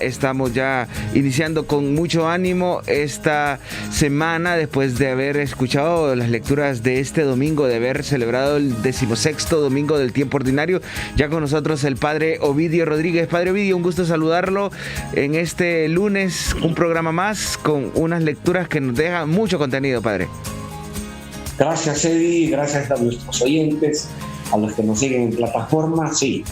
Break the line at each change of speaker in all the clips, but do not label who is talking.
Estamos ya iniciando con mucho ánimo esta semana después de haber escuchado las lecturas de este domingo, de haber celebrado el 16º domingo del tiempo ordinario. Ya con nosotros el Padre Ovidio Rodríguez. Padre Ovidio, un gusto saludarlo en este lunes, un programa más con unas lecturas que nos dejan mucho contenido, Padre.
Gracias, Eddie, gracias a nuestros oyentes, a los que nos siguen en plataforma. Sí,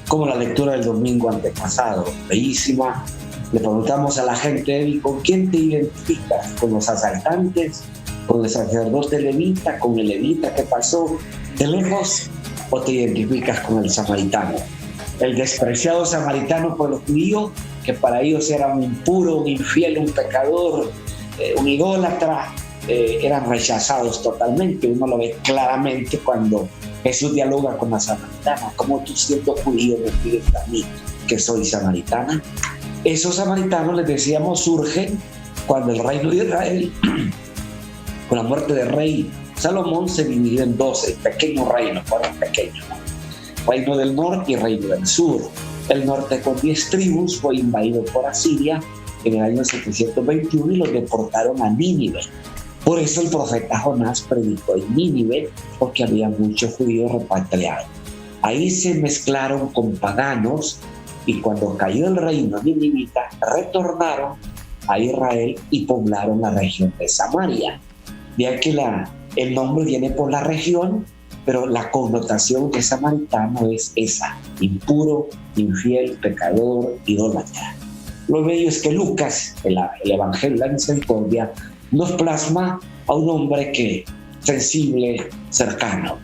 como la lectura del domingo antepasado, bellísima. Le preguntamos a la gente, Eddie, ¿con quién te identificas? ¿Con los asaltantes? ¿Con el sacerdote levita? ¿Con el levita que pasó de lejos? ¿O te identificas con el samaritano? El despreciado samaritano por los judíos, que para ellos era un impuro, un infiel, un pecador, un idólatra. Eran rechazados totalmente. Uno lo ve claramente cuando Jesús dialoga con la samaritana. ¿Cómo tú, siendo judío, me pides a mí que soy samaritana? Esos samaritanos, les decíamos, surgen cuando el reino de Israel, con la muerte del rey Salomón, se dividió en dos, el pequeño reino, fueron pequeños, reino del norte y reino del sur. El norte, con 10 tribus, fue invadido por Asiria en el año 721 y los deportaron a Nínive. Por eso el profeta Jonás predicó en Nínive, porque había muchos judíos repatriados. Ahí se mezclaron con paganos y cuando cayó el reino ninivita, retornaron a Israel y poblaron la región de Samaria. De aquí el nombre viene por la región, pero la connotación de samaritano es esa: impuro, infiel, pecador, idólatra. Lo bello es que Lucas, el Evangelio de la Misericordia, nos plasma a un hombre que sensible, cercano,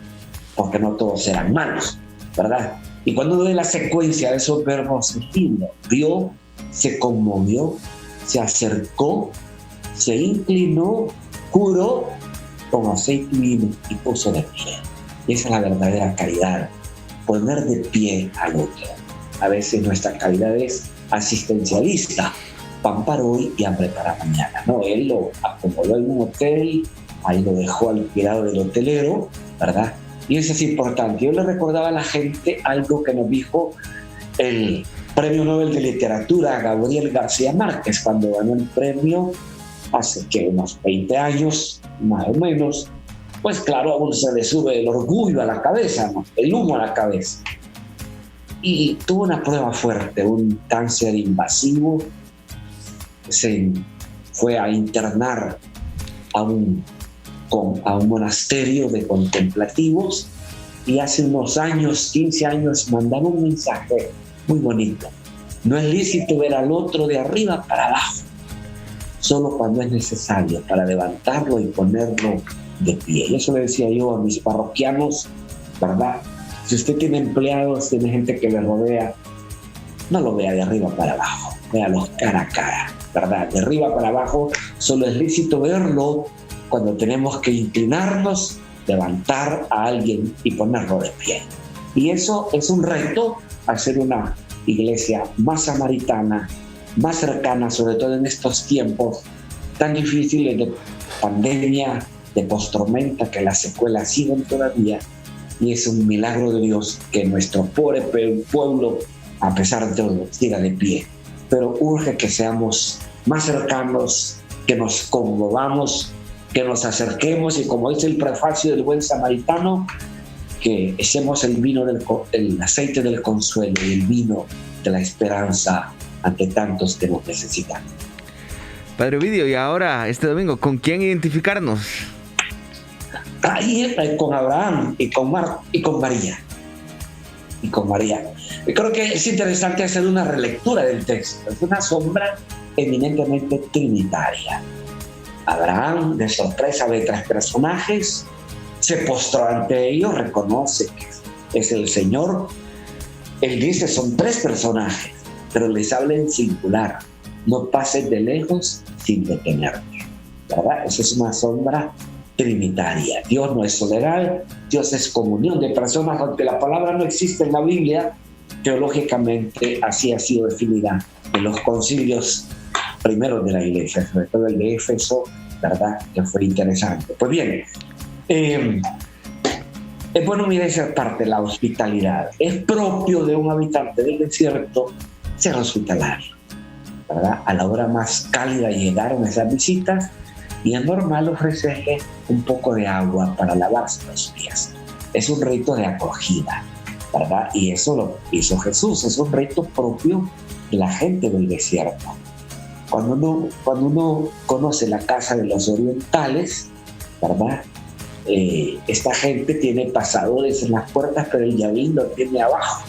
porque no todos eran malos, ¿verdad? Y cuando uno ve la secuencia de esos verbos sensibles, vio, se conmovió, se acercó, se inclinó, curó con aceite y vino y puso de pie. Esa es la verdadera caridad, poner de pie al otro. A veces nuestra caridad es asistencialista, pan para hoy y hambre para mañana. No, él lo acomodó en un hotel, ahí lo dejó al cuidado del hotelero, ¿verdad? Y eso es importante. Yo le recordaba a la gente algo que nos dijo el Premio Nobel de Literatura Gabriel García Márquez cuando ganó el premio hace unos 20 años, más o menos. Pues claro, a uno se le sube el orgullo a la cabeza, ¿no? El humo a la cabeza. Y tuvo una prueba fuerte, un cáncer invasivo. Se fue a internar a un monasterio de contemplativos y hace unos años, 15 años, mandaron un mensaje muy bonito. No es lícito ver al otro de arriba para abajo, solo cuando es necesario para levantarlo y ponerlo de pie. Y eso le decía yo a mis parroquianos, ¿verdad? Si usted tiene empleados, tiene gente que le rodea, no lo vea de arriba para abajo, véalos cara a cara, ¿verdad? De arriba para abajo solo es lícito verlo cuando tenemos que inclinarnos, levantar a alguien y ponerlo de pie. Y eso es un reto, hacer una iglesia más samaritana, más cercana, sobre todo en estos tiempos tan difíciles de pandemia, de postormenta, que las secuelas siguen todavía. Y es un milagro de Dios que nuestro pobre pueblo, a pesar de todo, siga de pie. Pero urge que seamos más cercanos, que nos conmovamos, que nos acerquemos y, como dice el prefacio del buen samaritano, que echemos el aceite del consuelo y el vino de la esperanza ante tantos que nos necesitan.
Padre Ovidio, y ahora, este domingo, ¿con quién identificarnos?
Ahí con Abraham y con María. Yo creo que es interesante hacer una relectura del texto. Es una sombra eminentemente trinitaria. Abraham, de sorpresa, ve 3 personajes, se postró ante ellos, reconoce que es el Señor. Él dice, son 3 personajes, pero les habla en singular. No pases de lejos sin detenerte, ¿verdad? Esa es una sombra trinitaria. Dios no es soledad, Dios es comunión de personas. Aunque la palabra no existe en la Biblia, teológicamente así ha sido definida en los concilios primeros de la iglesia, sobre todo el de Éfeso, ¿verdad? Que fue interesante. Pues bien, es bueno mirar esa parte, la hospitalidad. Es propio de un habitante del desierto ser hospitalario. ¿verdad? A la hora más cálida llegaron esas visitas y es normal ofrecerle un poco de agua para lavarse los pies. Es un rito de acogida, ¿verdad? Y eso lo hizo Jesús, es un rito propio de la gente del desierto. Cuando uno conoce la casa de los orientales, ¿verdad? Esta gente tiene pasadores en las puertas, pero el yavín lo tiene abajo.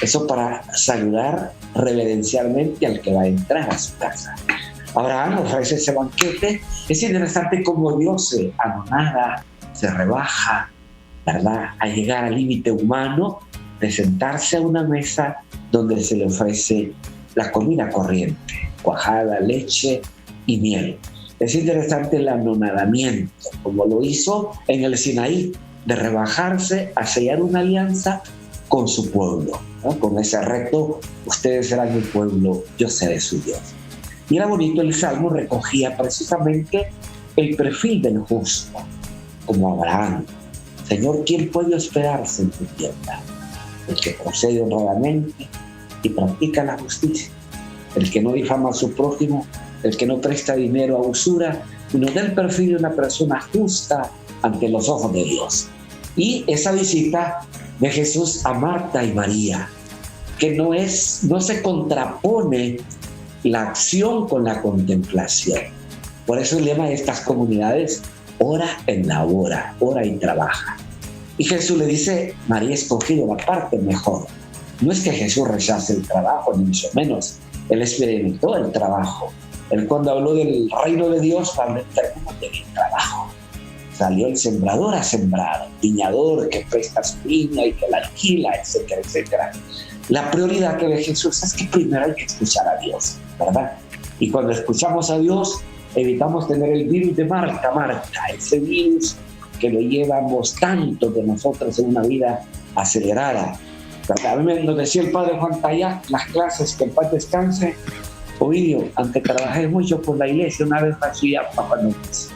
Eso para saludar reverencialmente al que va a entrar a su casa. Abraham ofrece ese banquete. Es interesante cómo Dios se anonada, se rebaja, ¿verdad?, a llegar al límite humano de sentarse a una mesa donde se le ofrece la comida corriente, cuajada, leche y miel. Es interesante el anonadamiento, como lo hizo en el Sinaí, de rebajarse a sellar una alianza con su pueblo, ¿no? Con ese reto: ustedes serán mi pueblo, yo seré su Dios. Y era bonito, el Salmo recogía precisamente el perfil del justo, como Abraham. Señor, ¿quién puede hospedarse en tu tienda? El que procede honradamente y practica la justicia, el que no difama a su prójimo, el que no presta dinero a usura, y nos da el perfil de una persona justa ante los ojos de Dios. Y esa visita de Jesús a Marta y María, que no se contrapone la acción con la contemplación. Por eso el lema de estas comunidades: ora en la hora, ora y trabaja. Y Jesús le dice: María ha escogido la parte mejor. No es que Jesús rechace el trabajo, ni mucho menos. Él experimentó el trabajo. Él, cuando habló del reino de Dios, habló en términos de trabajo. Salió el sembrador a sembrar, viñador que presta su viña y que la alquila, etcétera, etcétera. La prioridad que ve Jesús es que primero hay que escuchar a Dios, ¿verdad? Y cuando escuchamos a Dios, evitamos tener el virus de Marta, ese virus que lo llevamos tanto de nosotros en una vida acelerada, ¿verdad? A mí nos decía el padre Juan Tayá, las clases, que en paz descanse: Ovidio, aunque trabajé mucho por la iglesia, una vez fui a Papá Núñez.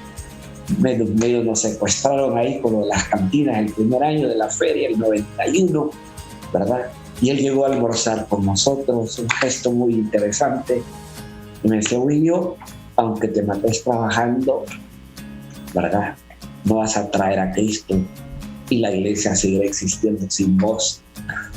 Medio nos secuestraron ahí con las cantinas el primer año de la feria, el 91, ¿verdad? Y él llegó a almorzar con nosotros, un gesto muy interesante. Y me decía: Ovidio, aunque te mates trabajando, ¿verdad?, no vas a traer a Cristo y la iglesia seguirá existiendo sin vos,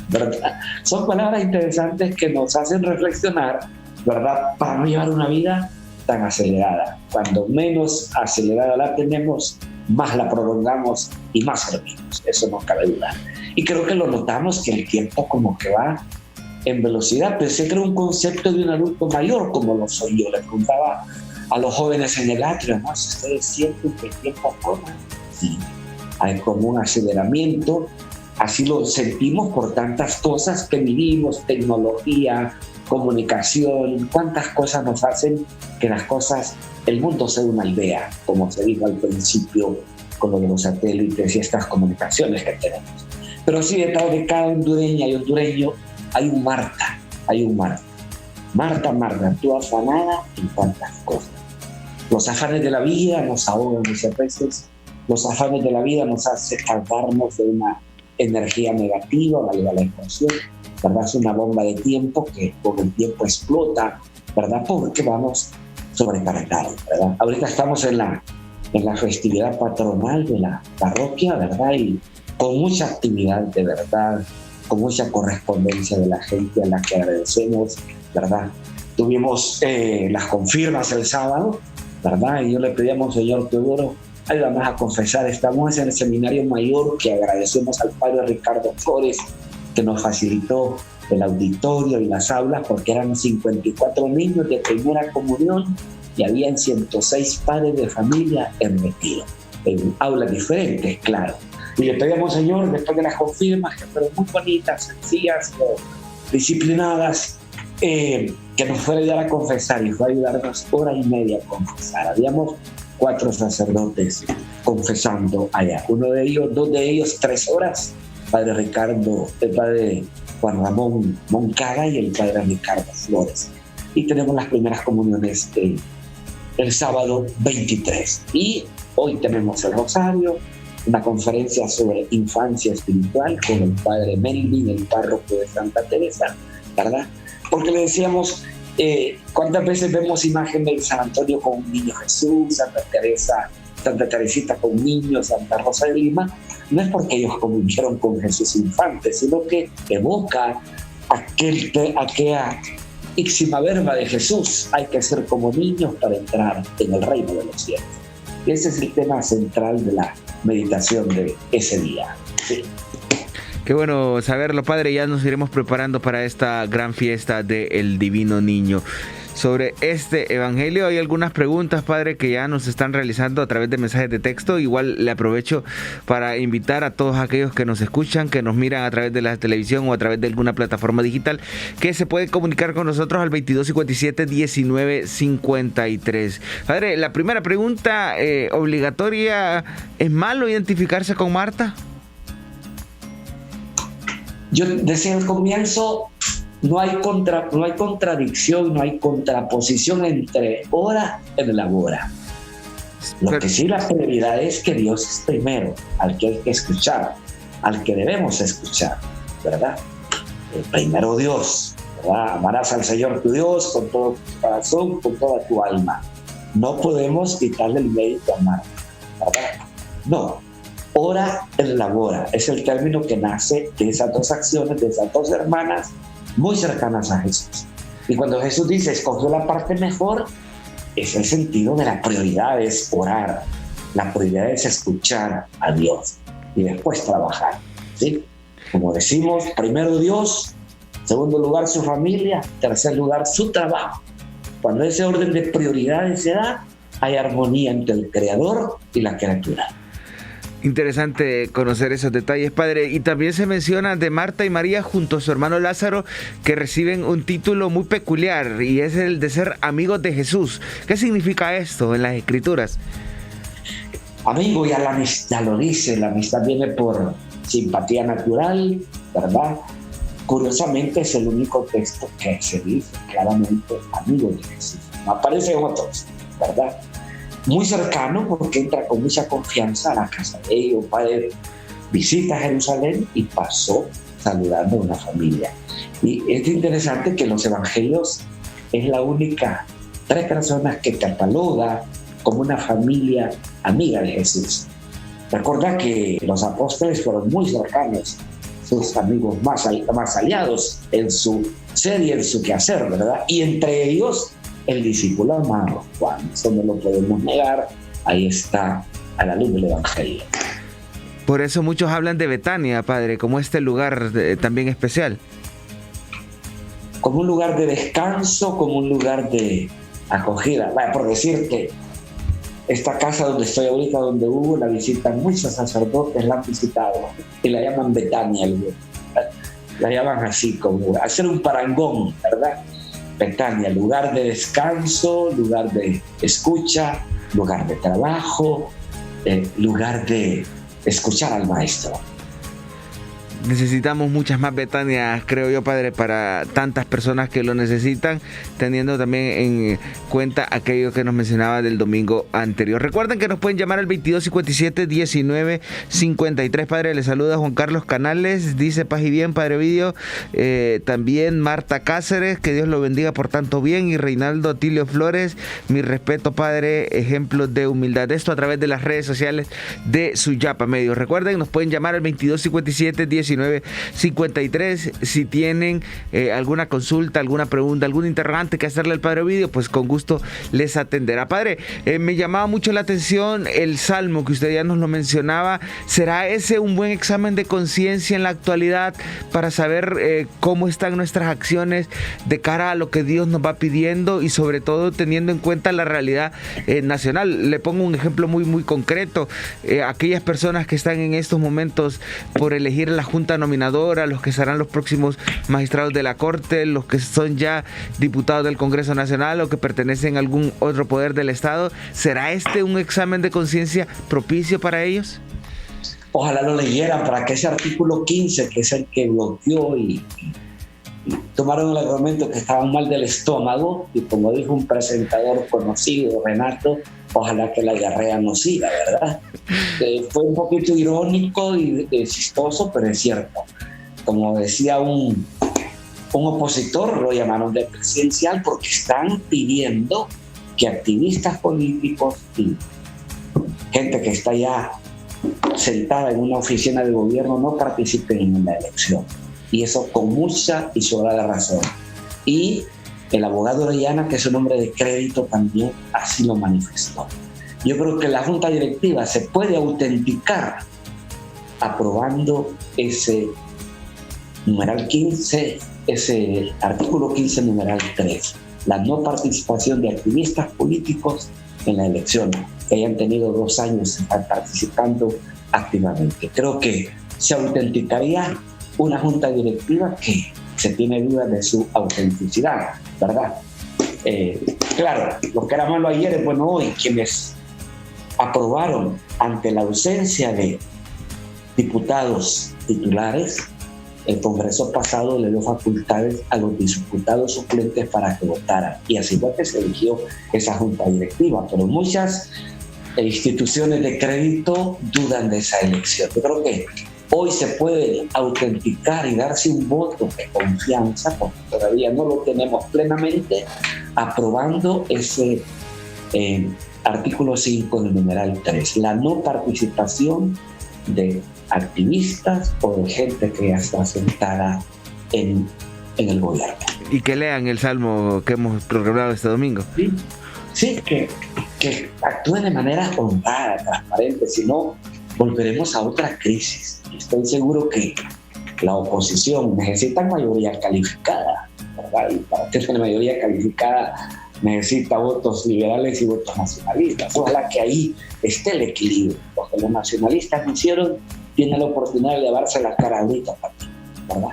¿verdad? Son palabras interesantes que nos hacen reflexionar, ¿verdad?, para no llevar una vida tan acelerada. Cuando menos acelerada la tenemos, más la prolongamos y más servimos. Eso no cabe duda. Y creo que lo notamos, que el tiempo como que va en velocidad. Pensé que era un concepto de un adulto mayor, como lo soy yo. Le preguntaba a los jóvenes en el atrio: ¿no? Si ustedes sienten que el tiempo corre. Sí, hay como un aceleramiento. Así lo sentimos por tantas cosas que vivimos: tecnología, comunicación, cuántas cosas nos hacen que las cosas, el mundo sea una aldea, como se dijo al principio con lo de los satélites y estas comunicaciones que tenemos. Pero sí, detrás de cada hondureña y hondureño hay un Marta, Marta, tú afanada en tantas cosas. Los afanes de la vida nos ahogan muchas veces, los afanes de la vida nos hacen cargarnos de una energía negativa, valga la expresión, ¿verdad? Es una bomba de tiempo que con el tiempo explota, ¿verdad? Porque vamos sobrecargados, ¿verdad? Ahorita estamos en la festividad patronal de la parroquia, ¿verdad? Y con mucha actividad, de verdad, con mucha correspondencia de la gente a la que agradecemos, ¿verdad? Tuvimos las confirmas el sábado, ¿verdad? Y yo le pedí a Monseñor Teodoro: ayúdame a confesar. Estamos en el seminario mayor, que agradecemos al padre Ricardo Flores, que nos facilitó el auditorio y las aulas, porque eran 54 niños de primera comunión y habían 106 padres de familia en retiro, en aulas diferentes, claro. Y le pedíamos, Señor, después de las confirmas, que fueron muy bonitas, sencillas, disciplinadas, que nos fuera a ayudar a confesar, y fue a ayudarnos hora y media a confesar. Habíamos 4 sacerdotes confesando allá. Dos de ellos 3 horas, padre Ricardo, el padre Juan Ramón Moncada y el padre Ricardo Flores. Y tenemos las primeras comuniones el sábado 23. Y hoy tenemos el rosario, una conferencia sobre infancia espiritual con el padre Melvin, el párroco de Santa Teresa, ¿verdad? Porque le decíamos ¿Cuántas veces vemos imágenes de San Antonio con un niño Jesús, Santa Teresita con un niño, Santa Rosa de Lima? No es porque ellos convivieron con Jesús infante, sino que evoca aquella íxima verba de Jesús: hay que ser como niños para entrar en el reino de los cielos. Y ese es el tema central de la meditación de ese día. Sí.
Qué bueno saberlo, Padre. Ya nos iremos preparando para esta gran fiesta del Divino Niño. Sobre este evangelio hay algunas preguntas, Padre, que ya nos están realizando a través de mensajes de texto. Igual le aprovecho para invitar a todos aquellos que nos escuchan, que nos miran a través de la televisión o a través de alguna plataforma digital, que se pueden comunicar con nosotros al 2257-1953. Padre, la primera pregunta obligatoria: ¿es malo identificarse con Marta?
Yo decía al comienzo, no hay contradicción, no hay contraposición entre ora y labora. Lo que sí, la prioridad es que Dios es primero, al que hay que escuchar, al que debemos escuchar, ¿verdad? Primero Dios, ¿verdad? Amarás al Señor tu Dios con todo tu corazón, con toda tu alma. No podemos quitarle el mérito a Marta, ¿verdad? No. Ora en labora es el término que nace de esas dos acciones, de esas dos hermanas muy cercanas a Jesús. Y cuando Jesús dice escogió la parte mejor, es el sentido de la prioridad, es orar. La prioridad es escuchar a Dios y después trabajar, ¿sí? Como decimos, primero Dios, segundo lugar su familia, tercer lugar su trabajo. Cuando ese orden de prioridades se da, hay armonía entre el Creador y la criatura.
Interesante conocer esos detalles, Padre. Y también se menciona de Marta y María junto a su hermano Lázaro, que reciben un título muy peculiar, y es el de ser amigos de Jesús. ¿Qué significa esto en las Escrituras?
Amigo, ya lo dice, la amistad viene por simpatía natural, ¿verdad? Curiosamente es el único texto que se dice claramente amigo de Jesús. No aparecen otros, ¿verdad? Muy cercano, porque entra con mucha confianza a la casa de ellos. Padre visita Jerusalén y pasó saludando a una familia. Y es interesante que en los evangelios es la única 3 personas que cataloga como una familia amiga de Jesús. Recuerda que los apóstoles fueron muy cercanos, sus amigos más aliados en su ser y en su quehacer, ¿verdad? Y entre ellos el discípulo amado Juan. Eso no lo podemos negar. Ahí está a la luz del evangelio.
Por eso muchos hablan de Betania, Padre, como este lugar también especial.
Como un lugar de descanso, como un lugar de acogida. Bueno, por decirte, esta casa donde estoy ahorita, donde hubo la visita, muchos sacerdotes la han visitado y la llaman Betania. La llaman así, como hacer un parangón, ¿verdad? Betania, lugar de descanso, lugar de escucha, lugar de trabajo, lugar de escuchar al Maestro.
Necesitamos muchas más Betanias, creo yo, Padre, para tantas personas que lo necesitan, teniendo también en cuenta aquello que nos mencionaba del domingo anterior. Recuerden que nos pueden llamar al 2257-1953. Padre, le saluda Juan Carlos Canales, dice paz y bien, Padre Ovidio. También Marta Cáceres, que Dios lo bendiga por tanto bien. Y Reinaldo Atilio Flores, mi respeto, Padre, ejemplos de humildad. Esto a través de las redes sociales de Suyapa Medios. Recuerden, nos pueden llamar al 2257-1953 si tienen alguna consulta, alguna pregunta, algún interrogante que hacerle al Padre Ovidio, pues con gusto les atenderá. Padre, me llamaba mucho la atención el Salmo que usted ya nos lo mencionaba. ¿Será ese un buen examen de conciencia en la actualidad para saber cómo están nuestras acciones de cara a lo que Dios nos va pidiendo y sobre todo teniendo en cuenta la realidad nacional? Le pongo un ejemplo muy, muy concreto. Aquellas personas que están en estos momentos por elegir la Junta Nominadora, los que serán los próximos magistrados de la Corte, los que son ya diputados del Congreso Nacional o que pertenecen a algún otro poder del Estado, ¿será este un examen de conciencia propicio para ellos?
Ojalá lo leyeran para que ese artículo 15, que es el que bloqueó y tomaron el argumento que estaban mal del estómago, y como dijo un presentador conocido, Renato, ojalá que la diarrea no siga, ¿verdad? Fue un poquito irónico y chistoso, pero es cierto. Como decía un un opositor lo llamaron de presidencial porque están pidiendo que activistas políticos y gente que está ya sentada en una oficina de gobierno no participen en la elección. Y eso con mucha y sobrada razón. Y el abogado Orellana, que es un hombre de crédito, también así lo manifestó. Yo creo que la Junta Directiva se puede autenticar aprobando ese numeral 15, ese artículo 15, numeral 3, la no participación de activistas políticos en la elección, que hayan tenido 2 años participando activamente. Creo que se autenticaría una junta directiva que se tiene dudas de su autenticidad, ¿verdad? Claro, lo que era malo ayer es bueno hoy. Quienes aprobaron ante la ausencia de diputados titulares, el Congreso pasado le dio facultades a los diputados suplentes para que votaran, y así fue que se eligió esa junta directiva, pero muchas instituciones de crédito dudan de esa elección. Yo creo que hoy se puede autenticar y darse un voto de confianza, porque todavía no lo tenemos plenamente, aprobando ese artículo 5 del numeral 3, la no participación de activistas o de gente que ya está sentada en el gobierno.
Y que lean el salmo que hemos programado este domingo.
Sí, que actúen de manera honrada, transparente, si no volveremos a otra crisis. Estoy seguro que la oposición necesita mayoría calificada, ¿verdad? Y para tener mayoría calificada necesita votos liberales y votos nacionalistas. Ojalá que ahí esté el equilibrio. Lo que los nacionalistas hicieron, tienen la oportunidad de llevarse la cara ahorita, ¿verdad?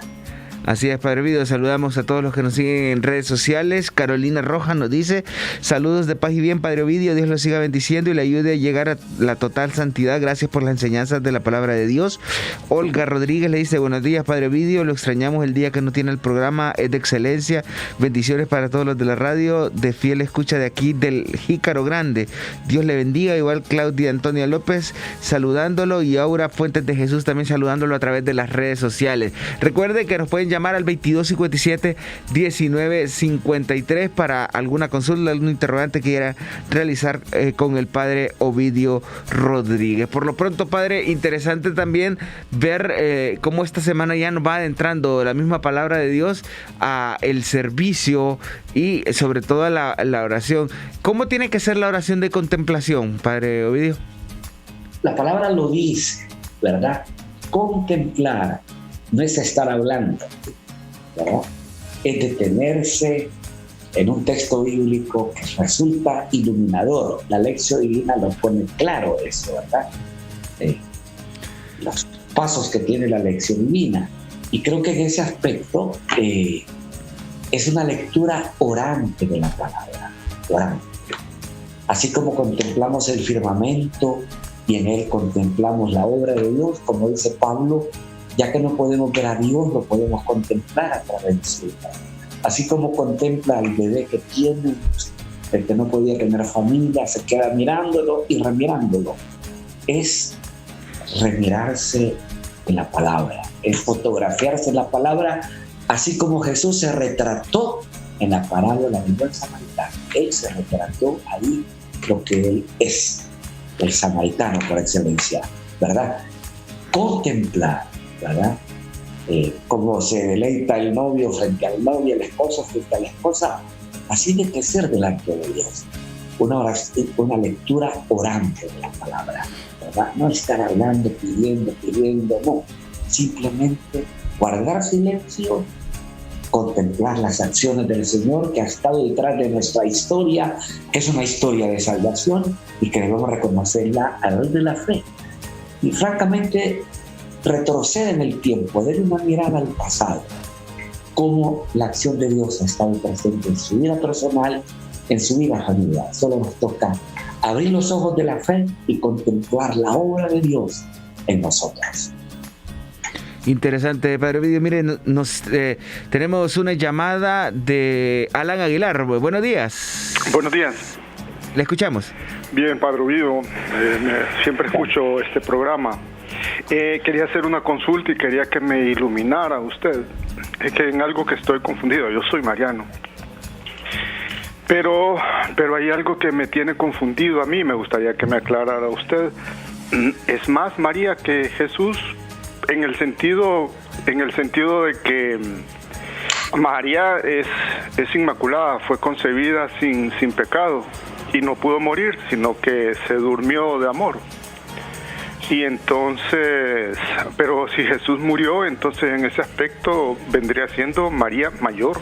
Así es, Padre Ovidio. Saludamos a todos los que nos siguen en redes sociales. Carolina Rojas nos dice: saludos de paz y bien, Padre Ovidio. Dios lo siga bendiciendo y le ayude a llegar a la total santidad. Gracias por las enseñanzas de la palabra de Dios. Olga Rodríguez le dice: buenos días, Padre Ovidio. Lo extrañamos el día que no tiene el programa. Es de excelencia. Bendiciones para todos los de la radio, de fiel escucha de aquí del Jícaro Grande. Dios le bendiga. Igual Claudia Antonia López saludándolo, y Aura Fuentes de Jesús también saludándolo a través de las redes sociales. Recuerde que nos pueden llamar al 2257-1953 para alguna consulta, algún interrogante que quiera realizar con el Padre Ovidio Rodríguez. Por lo pronto, Padre, interesante también ver cómo esta semana ya nos va adentrando la misma palabra de Dios a el servicio y sobre todo a la oración. ¿Cómo tiene que ser la oración de contemplación, Padre Ovidio?
La palabra lo dice, ¿verdad? Contemplar no es estar hablando, ¿verdad? Es detenerse en un texto bíblico que resulta iluminador. La lección divina lo pone claro eso, ¿verdad? Los pasos que tiene la lección divina. Y creo que en ese aspecto es una lectura orante de la palabra, orante. Así como contemplamos el firmamento y en él contemplamos la obra de Dios, como dice Pablo, ya que no podemos ver a Dios, lo podemos contemplar a través de su vida. Así como contempla al bebé que tiene, el que no podía tener familia, se queda mirándolo y remirándolo. Es remirarse en la palabra, es fotografiarse en la palabra, así como Jesús se retrató en la parábola del buen samaritano. Él se retrató ahí lo que él es, el samaritano por excelencia, ¿verdad? Contemplar, ¿verdad? Como se deleita el novio frente al novio, el esposo frente a la esposa, así debe que ser delante de Dios. Una lectura orante de la palabra, ¿verdad? No estar hablando, pidiendo, no. Simplemente guardar silencio, contemplar las acciones del Señor que ha estado detrás de nuestra historia, que es una historia de salvación y que debemos reconocerla a la luz de la fe. Y francamente, retroceder en el tiempo, darle una mirada al pasado, cómo la acción de Dios ha estado presente en su vida personal, en su vida familiar. Solo nos toca abrir los ojos de la fe y contemplar la obra de Dios en nosotros.
Interesante, Padre Ovidio. Mire, tenemos una llamada de Alan Aguilar. Buenos días.
Buenos días.
Le escuchamos.
Bien, Padre Ovidio, siempre escucho este programa. Quería hacer una consulta y quería que me iluminara usted. Es que en algo que estoy confundido. Yo soy mariano. Pero hay algo que me tiene confundido a mí. Me gustaría que me aclarara usted. ¿Es más María que Jesús? En el sentido de que María es inmaculada, fue concebida sin pecado y no pudo morir, sino que se durmió de amor. Y entonces, pero si Jesús murió, entonces en ese aspecto vendría siendo María mayor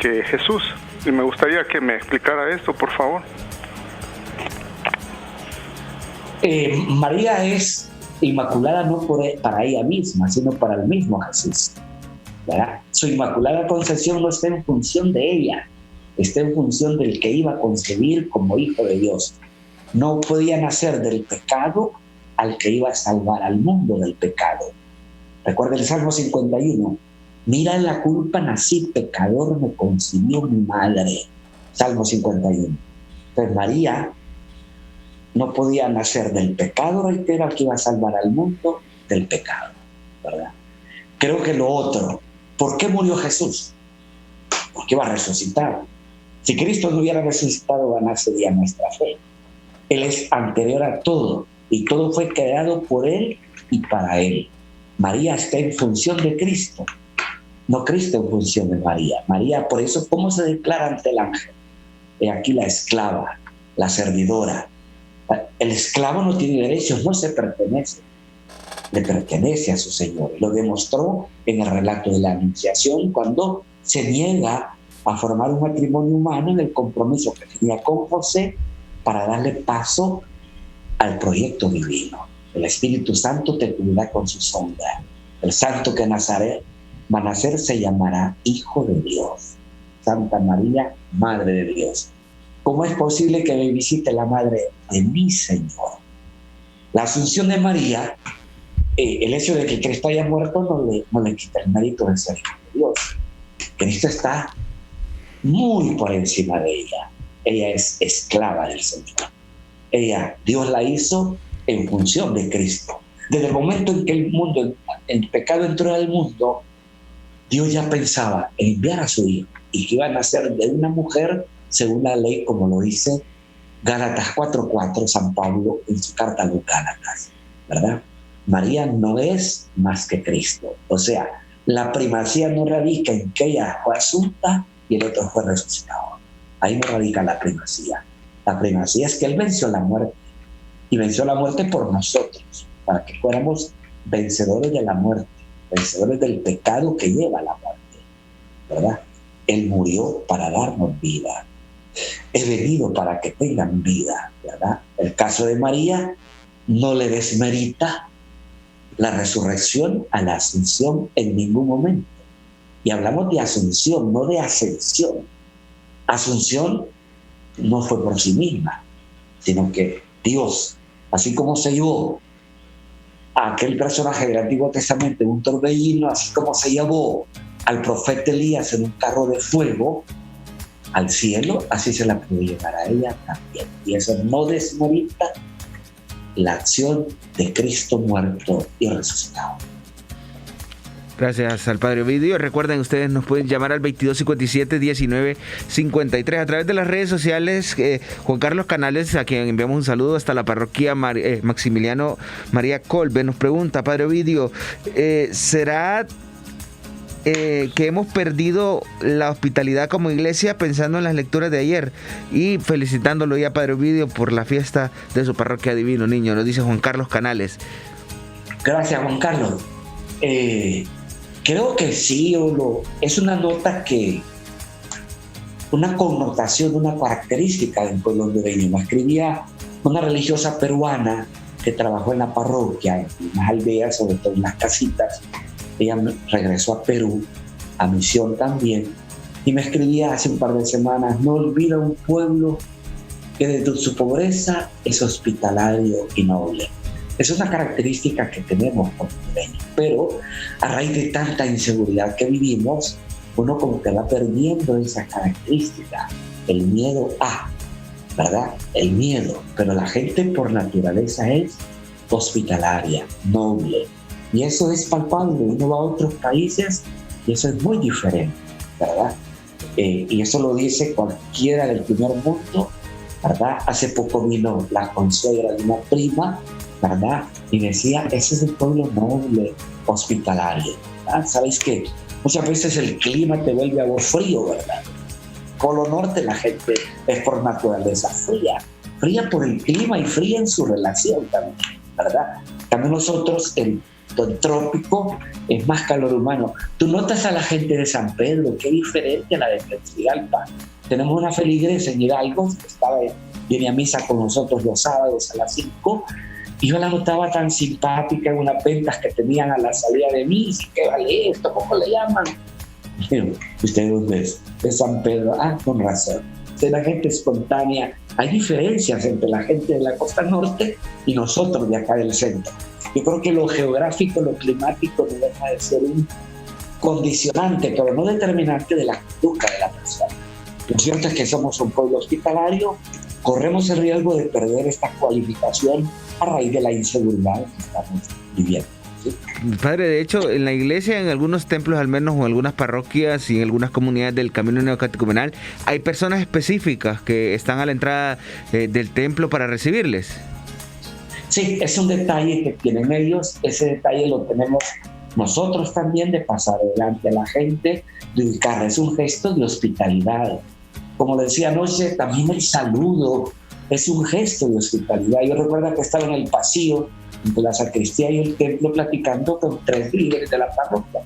que Jesús. Y me gustaría que me explicara esto, por favor.
María es inmaculada no para ella misma, sino para el mismo Jesús, ¿verdad? Su inmaculada concepción no está en función de ella, está en función del que iba a concebir como hijo de Dios. No podía nacer del pecado al que iba a salvar al mundo del pecado. Recuerda el Salmo 51. Mira, en la culpa nací, pecador me concibió mi madre. Salmo 51. Entonces María no podía nacer del pecado, reitero, al que iba a salvar al mundo del pecado, ¿verdad? Creo que lo otro, ¿por qué murió Jesús? Porque iba a resucitar. Si Cristo no hubiera resucitado, sería nuestra fe. Él es anterior a todo y todo fue creado por Él y para Él. María está en función de Cristo, no Cristo en función de María. María, por eso, ¿cómo se declara ante el ángel? He aquí la esclava, la servidora. El esclavo no tiene derechos, no se pertenece. Le pertenece a su Señor. Lo demostró en el relato de la Anunciación, cuando se niega a formar un matrimonio humano en el compromiso que tenía con José para darle paso al proyecto divino. El Espíritu Santo te cubrirá con su sombra. El santo que va a nacer se llamará Hijo de Dios. Santa María, Madre de Dios. ¿Cómo es posible que me visite la Madre de mi Señor? La Asunción de María, el hecho de que Cristo haya muerto no le quita el mérito de ser Hijo de Dios. Cristo está muy por encima de ella. Ella es esclava del Señor. Dios la hizo en función de Cristo. Desde el momento en que el pecado entró al mundo, Dios ya pensaba en enviar a su Hijo y que iba a nacer de una mujer según la ley, como lo dice Gálatas 4:4, San Pablo en su carta a los Gálatas, ¿verdad? María no es más que Cristo. O sea, la primacía no radica en que ella fue asunta y el otro fue resucitado. Ahí no radica la primacía. La primacía es que Él venció la muerte, y venció la muerte por nosotros, para que fuéramos vencedores de la muerte, vencedores del pecado que lleva a la muerte, ¿verdad? Él murió para darnos vida. He venido para que tengan vida, ¿verdad? El caso de María no le desmerita la resurrección a la asunción en ningún momento. Y hablamos de asunción, no de ascensión. Asunción no fue por sí misma, sino que Dios, así como se llevó a aquel personaje del Antiguo Testamento en un torbellino, así como se llevó al profeta Elías en un carro de fuego al cielo, así se la puede llevar a ella también. Y eso no desmerita la acción de Cristo muerto y resucitado.
Gracias al Padre Ovidio. Recuerden, ustedes nos pueden llamar al 2257-1953 a través de las redes sociales. Juan Carlos Canales, a quien enviamos un saludo hasta la parroquia Maximiliano María Colbe, nos pregunta, Padre Ovidio, ¿será que hemos perdido la hospitalidad como iglesia, pensando en las lecturas de ayer y felicitándolo ya, Padre Ovidio, por la fiesta de su parroquia Divino Niño? Nos dice Juan Carlos Canales.
Gracias, Juan Carlos. Creo que sí, es una nota que, una connotación, una característica del pueblo hondureño. Me escribía una religiosa peruana que trabajó en la parroquia, en unas aldeas, sobre todo en las casitas. Ella regresó a Perú, a misión también, y me escribía hace un par de semanas: no olvida un pueblo que desde su pobreza es hospitalario y noble. Es una característica que tenemos como hondureños, pero a raíz de tanta inseguridad que vivimos, uno como que va perdiendo esa característica, el miedo ¿verdad? El miedo, pero la gente por naturaleza es hospitalaria, noble. Y eso es palpable. Uno va a otros países y eso es muy diferente, ¿verdad? Y eso lo dice cualquiera del primer mundo, ¿verdad? Hace poco vino la consuegra de una prima, ¿verdad? Y decía, ese es el pueblo noble, hospitalario, ¿verdad? ¿Sabéis qué? Muchas veces el clima te vuelve algo frío, ¿verdad? Polo Norte la gente es por naturaleza fría por el clima y fría en su relación también, ¿verdad? También nosotros, el trópico, es más calor humano. Tú notas a la gente de San Pedro, qué diferente a la de Tegucigalpa. Tenemos una feligres en Hidalgo, que viene a misa con nosotros los sábados a las 5, y yo la notaba tan simpática en unas ventas que tenían a la salida de misa. ¿Qué vale esto? ¿Cómo le llaman? Ustedes ven, de San Pedro, con razón. De la gente espontánea. Hay diferencias entre la gente de la costa norte y nosotros de acá del centro. Yo creo que lo geográfico, lo climático no deja de ser un condicionante, pero no determinante de la conducta de la persona. Lo cierto es que somos un pueblo hospitalario, corremos el riesgo de perder esta cualificación a raíz de la inseguridad que estamos viviendo. ¿Sí?
Padre, de hecho, en la iglesia, en algunos templos al menos, o en algunas parroquias y en algunas comunidades del Camino Neocatecumenal, hay personas específicas que están a la entrada del templo para recibirles.
Sí, es un detalle que tienen ellos, ese detalle lo tenemos nosotros también, de pasar adelante a la gente, de ubicar, es un gesto de hospitalidad. Como le decía anoche, también el saludo es un gesto de hospitalidad. Yo recuerdo que estaba en el pasillo entre la sacristía y el templo platicando con 3 líderes de la parroquia.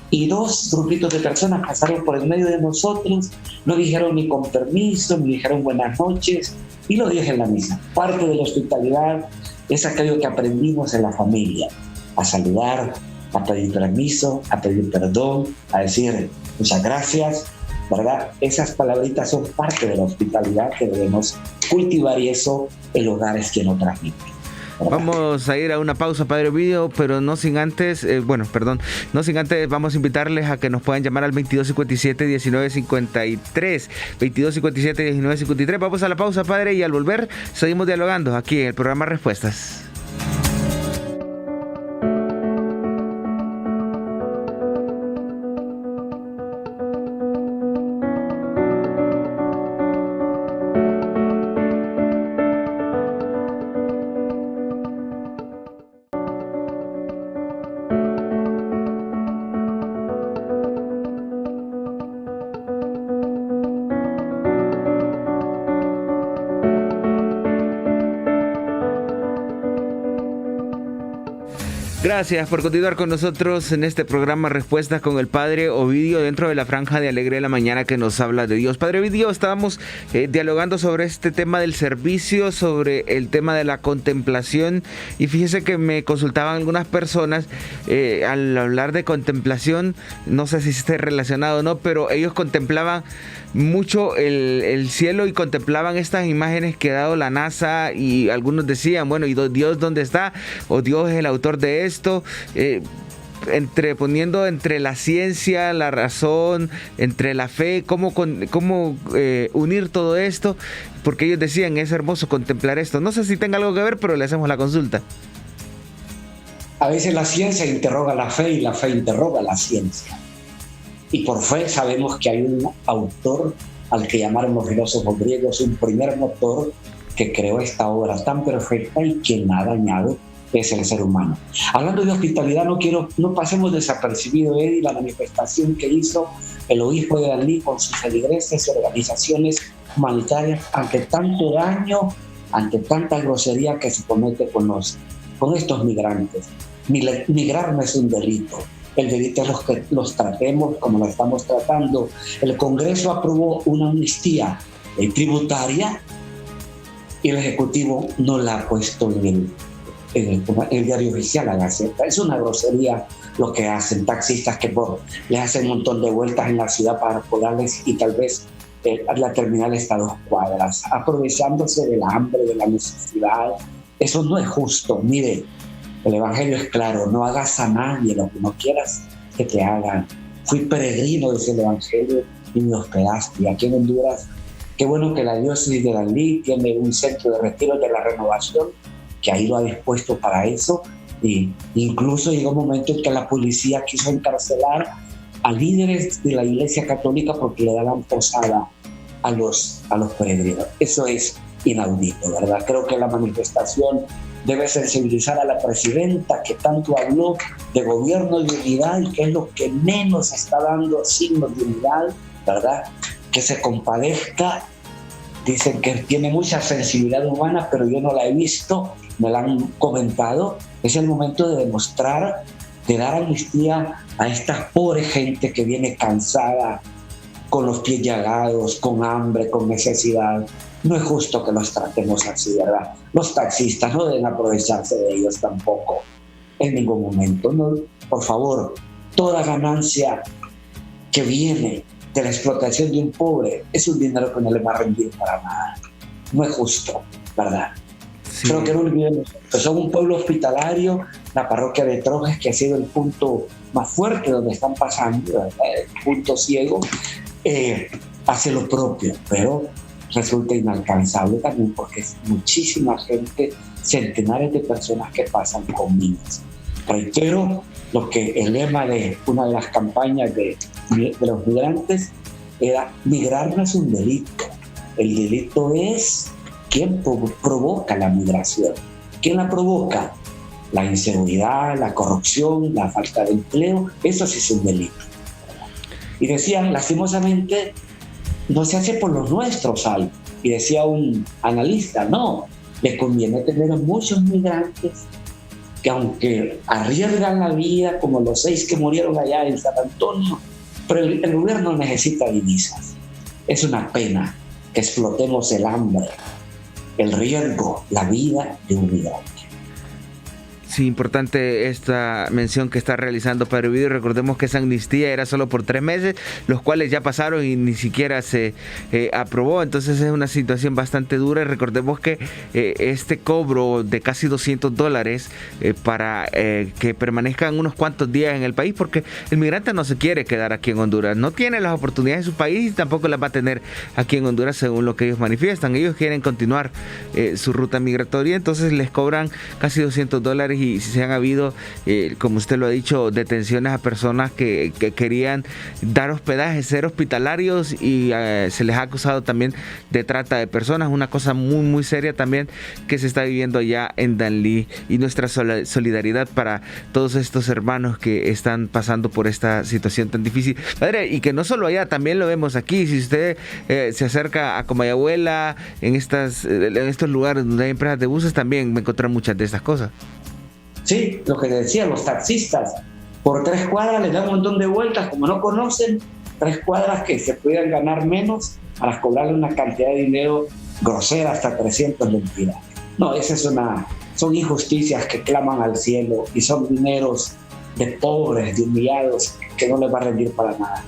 Y 2 grupitos de personas pasaron por el medio de nosotros, no dijeron ni con permiso, ni dijeron buenas noches, y lo dije en la misa. Parte de la hospitalidad es aquello que aprendimos en la familia, a saludar, a pedir permiso, a pedir perdón, a decir muchas gracias, ¿verdad? Esas palabritas son parte de la hospitalidad que debemos cultivar, y eso el hogar es quien lo transmite.
Vamos a ir a una pausa, Padre Ovidio, pero no sin antes, vamos a invitarles a que nos puedan llamar al 2257-1953, 2257-1953. Vamos a la pausa, Padre, y al volver seguimos dialogando aquí en el programa Respuestas. Gracias por continuar con nosotros en este programa Respuestas con el Padre Ovidio, dentro de la franja de Alegre de la Mañana que nos habla de Dios. Padre Ovidio, estábamos dialogando sobre este tema del servicio, sobre el tema de la contemplación, y fíjese que me consultaban algunas personas al hablar de contemplación, no sé si esté relacionado o no, pero ellos contemplaban mucho el cielo y contemplaban estas imágenes que ha dado la NASA, y algunos decían, bueno, ¿y Dios dónde está? ¿O Dios es el autor de esto? Poniendo entre la ciencia, la razón, entre la fe, cómo unir todo esto, porque ellos decían, es hermoso contemplar esto. No sé si tenga algo que ver, pero le hacemos la consulta.
A veces la ciencia interroga la fe y la fe interroga la ciencia. Y por fe sabemos que hay un autor al que llamaron los filósofos griegos un primer motor que creó esta obra tan perfecta y que nada dañado es el ser humano. Hablando de hospitalidad, no pasemos desapercibido, Eddie, la manifestación que hizo el obispo de Danlí con sus feligreses y organizaciones humanitarias ante tanto daño, ante tanta grosería que se comete con estos migrantes. Migrar no es un delito. El delito es que los tratemos como lo estamos tratando. El Congreso aprobó una amnistía tributaria y el Ejecutivo no la ha puesto en el diario oficial, la Gaceta. Es una grosería lo que hacen taxistas que les hacen un montón de vueltas en la ciudad para cobrarles, y tal vez la terminal está a 2 cuadras, aprovechándose del hambre, de la necesidad. Eso no es justo. Mire, el Evangelio es claro: no hagas a nadie lo que no quieras que te hagan. Fui peregrino, dice el Evangelio, y me hospedaste. Y aquí en Honduras, qué bueno que la diócesis de Danlí tiene un centro de retiro de la renovación, que ahí lo ha dispuesto para eso. Y incluso llegó un momento en que la policía quiso encarcelar a líderes de la Iglesia Católica porque le daban posada a los peregrinos. Eso es inaudito, ¿verdad? Creo que la manifestación debe sensibilizar a la presidenta, que tanto habló de gobierno de unidad y que es lo que menos está dando signos de unidad, ¿verdad? Que se compadezca. Dicen que tiene mucha sensibilidad humana, pero yo no la he visto, me la han comentado. Es el momento de demostrar, de dar amnistía a esta pobre gente que viene cansada, con los pies llagados, con hambre, con necesidad. No es justo que los tratemos así, ¿verdad? Los taxistas no deben aprovecharse de ellos tampoco, en ningún momento. No, por favor, toda ganancia que viene de la explotación de un pobre es un dinero que no le va a rendir para nada. No es justo, ¿verdad? Sí. Creo que no olvidemos que son un pueblo hospitalario, la parroquia de Trojes, que ha sido el punto más fuerte donde están pasando, ¿verdad? El punto ciego, hace lo propio, pero resulta inalcanzable también porque es muchísima gente, centenares de personas que pasan con niños. Reitero lo que el lema de una de las campañas de los migrantes era: migrar no es un delito, el delito es quién provoca la migración. ¿Quién la provoca? La inseguridad, la corrupción, la falta de empleo, eso sí es un delito. Y decían, lastimosamente, no se hace por los nuestros, Al. Y decía un analista, no, le conviene tener a muchos migrantes que, aunque arriesgan la vida, como los 6 que murieron allá en San Antonio, pero el gobierno necesita divisas. Es una pena que explotemos el hambre, el riesgo, la vida de un migrante.
Sí, importante esta mención que está realizando Padre Ovidio. Recordemos que esa amnistía era solo por 3 meses, los cuales ya pasaron y ni siquiera se aprobó. Entonces es una situación bastante dura. Recordemos que este cobro de casi $200 para que permanezcan unos cuantos días en el país, porque el migrante no se quiere quedar aquí en Honduras, no tiene las oportunidades en su país y tampoco las va a tener aquí en Honduras, según lo que ellos manifiestan. Ellos quieren continuar su ruta migratoria, entonces les cobran casi $200. Y si se han habido, como usted lo ha dicho, detenciones a personas que querían dar hospedaje, ser hospitalarios, y se les ha acusado también de trata de personas, una cosa muy muy seria también que se está viviendo allá en Danlí, y nuestra solidaridad para todos estos hermanos que están pasando por esta situación tan difícil, padre, y que no solo allá, también lo vemos aquí. Si usted se acerca a Comayagüela, en estos lugares donde hay empresas de buses, también va a encontrar muchas de estas cosas.
Sí, lo que decía, los taxistas, por 3 cuadras les dan un montón de vueltas, como no conocen 3 cuadras que se pudieran ganar menos, para cobrarle una cantidad de dinero grosera, hasta 300 lempiras. No, son injusticias que claman al cielo y son dineros de pobres, de humillados, que no les va a rendir para nada.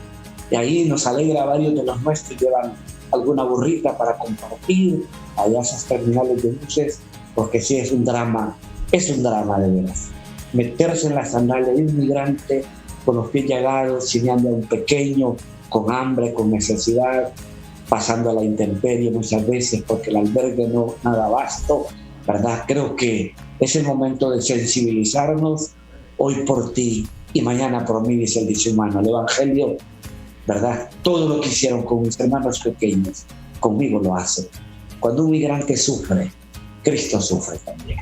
Y ahí nos alegra, varios de los nuestros llevan alguna burrita para compartir allá esos terminales de buses, porque sí es un drama de veras. Meterse en la sandalia de un migrante con los pies llagados, chineando a un pequeño, con hambre, con necesidad, pasando a la intemperie muchas veces porque el albergue no nada abasto, ¿verdad? Creo que es el momento de sensibilizarnos, hoy por ti y mañana por mí, dice el dicho humano. El Evangelio, ¿verdad? Todo lo que hicieron con mis hermanos pequeños, conmigo lo hacen. Cuando un migrante sufre, Cristo sufre también.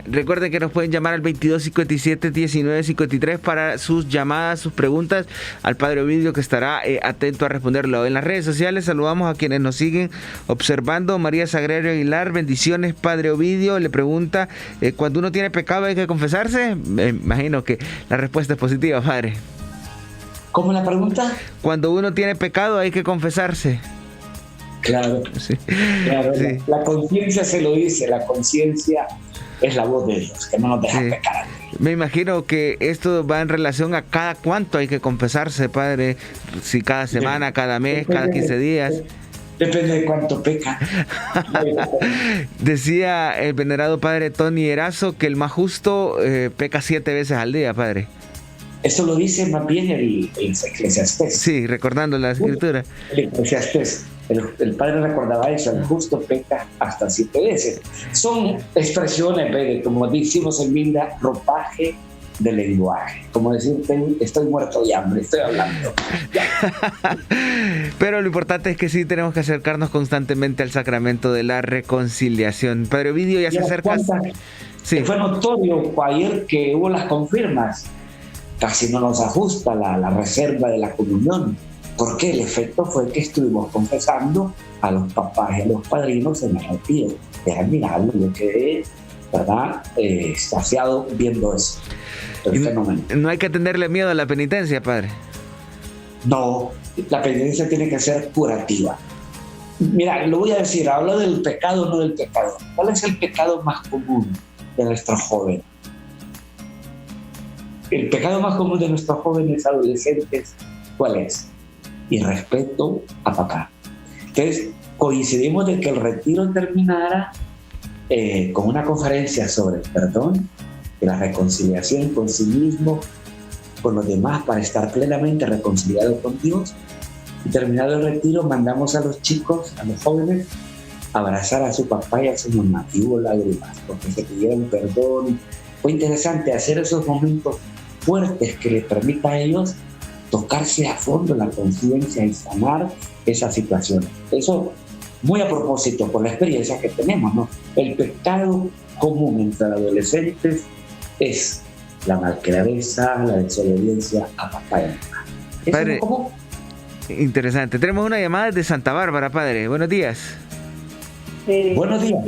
Recuerden que nos pueden llamar al 2257-1953 para sus llamadas, sus preguntas al Padre Ovidio, que estará atento a responderlo. En las redes sociales saludamos a quienes nos siguen observando. María Sagrario Aguilar, bendiciones, Padre Ovidio. Le pregunta, ¿cuando uno tiene pecado hay que confesarse? Me imagino que la respuesta es positiva, Padre.
¿Cómo la pregunta?
Cuando uno tiene pecado hay que confesarse.
Claro, sí. Claro, sí. La conciencia se lo dice, la conciencia es la voz de Dios, que no nos deja pecar.
Me imagino que esto va en relación a cada cuánto hay que confesarse, Padre, si cada semana, cada mes, cada 15 días.
Depende de cuánto peca.
Decía el venerado Padre Tony Erazo que el más justo peca 7 veces al día, Padre.
Eso lo dice más bien el Eclesiastés.
Sí, recordando la escritura.
El Eclesiastés. El padre recordaba eso, el justo peca hasta 7 veces. Son expresiones, como decimos en Minda, ropaje de lenguaje. Como decirte, estoy muerto de hambre, estoy hablando.
Pero lo importante es que sí tenemos que acercarnos constantemente al sacramento de la reconciliación. Padre Ovidio, ya se acerca.
Sí. Fue notorio ayer que hubo las confirmas. Casi no nos ajusta la reserva de la comunión, porque el efecto fue que estuvimos confesando a los papás y a los padrinos en el retiro. Es admirable, yo quedé, ¿verdad?, extasiado viendo eso. El fenómeno.
No hay que tenerle miedo a la penitencia, padre.
No, la penitencia tiene que ser curativa. Mira, lo voy a decir, hablo del pecado, no del pecado. ¿Cuál es el pecado más común de nuestros jóvenes? El pecado más común de nuestros jóvenes adolescentes, ¿cuál es? Irrespeto a papá. Entonces, coincidimos de que el retiro terminara con una conferencia sobre el perdón y la reconciliación con sí mismo, con los demás, para estar plenamente reconciliado con Dios. Y terminado el retiro, mandamos a los chicos, a los jóvenes, abrazar a su papá y a su mamá. Y hubo lágrimas, porque se pidieron perdón. Fue interesante hacer esos momentos fuertes que les permita a ellos tocarse a fondo la conciencia y sanar esa situación. Eso muy a propósito por la experiencia que tenemos, ¿no? El pecado común entre adolescentes es la malcriadeza, la desobediencia a papá y a mamá.
Padre,
¿Es común?
Interesante. Tenemos una llamada desde Santa Bárbara, padre. Buenos días.
Buenos días.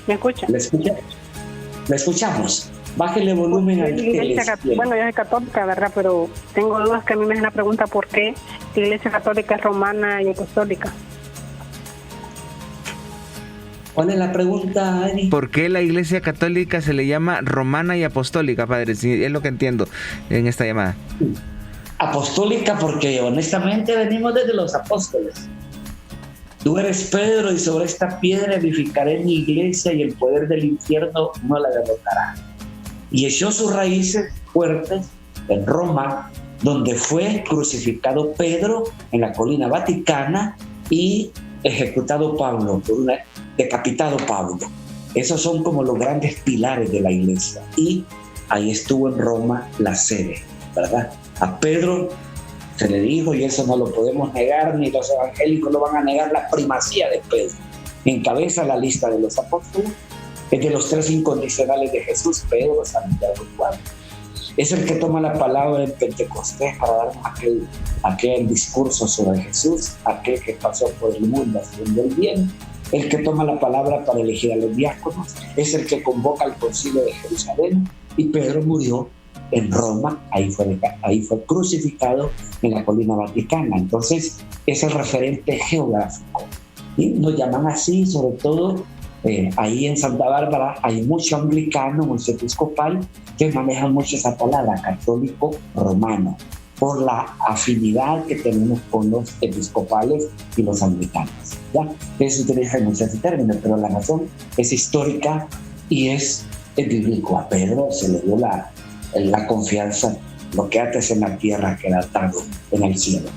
¿Me escucha?
Le escuchamos. Bájale volumen al
iglesia. Bueno, yo soy católica, ¿verdad? Pero tengo dudas que a mí me hacen la pregunta ¿por qué la iglesia católica es romana y apostólica?
¿Cuál es la pregunta, Ani?
¿Por qué la iglesia católica se le llama romana y apostólica, padre? Sí, es lo que entiendo en esta llamada.
Apostólica porque honestamente venimos desde los apóstoles. Tú eres Pedro y sobre esta piedra edificaré mi iglesia y el poder del infierno no la derrotará. Y echó sus raíces fuertes en Roma, donde fue crucificado Pedro en la colina Vaticana y ejecutado Pablo, decapitado Pablo. Esos son como los grandes pilares de la iglesia. Y ahí estuvo en Roma la sede, ¿verdad? A Pedro se le dijo, y eso no lo podemos negar, ni los evangélicos lo van a negar, la primacía de Pedro. Encabeza la lista de los apóstoles, es de los 3 incondicionales de Jesús, Pedro, Santiago y Juan. Es el que toma la palabra en Pentecostés para darnos aquel discurso sobre Jesús, aquel que pasó por el mundo haciendo el bien, el que toma la palabra para elegir a los diáconos, es el que convoca al concilio de Jerusalén, y Pedro murió en Roma, ahí fue crucificado en la colina Vaticana. Entonces es el referente geográfico y nos llaman así, sobre todo ahí en Santa Bárbara hay mucho anglicano, mucho episcopal que manejan mucho esa palabra, católico romano, por la afinidad que tenemos con los episcopales y los anglicanos, ¿ya? Eso utiliza mucho ese término, pero la razón es histórica y es bíblico. A Pedro se le dio la confianza, lo que ates en la tierra queda atado en el cielo.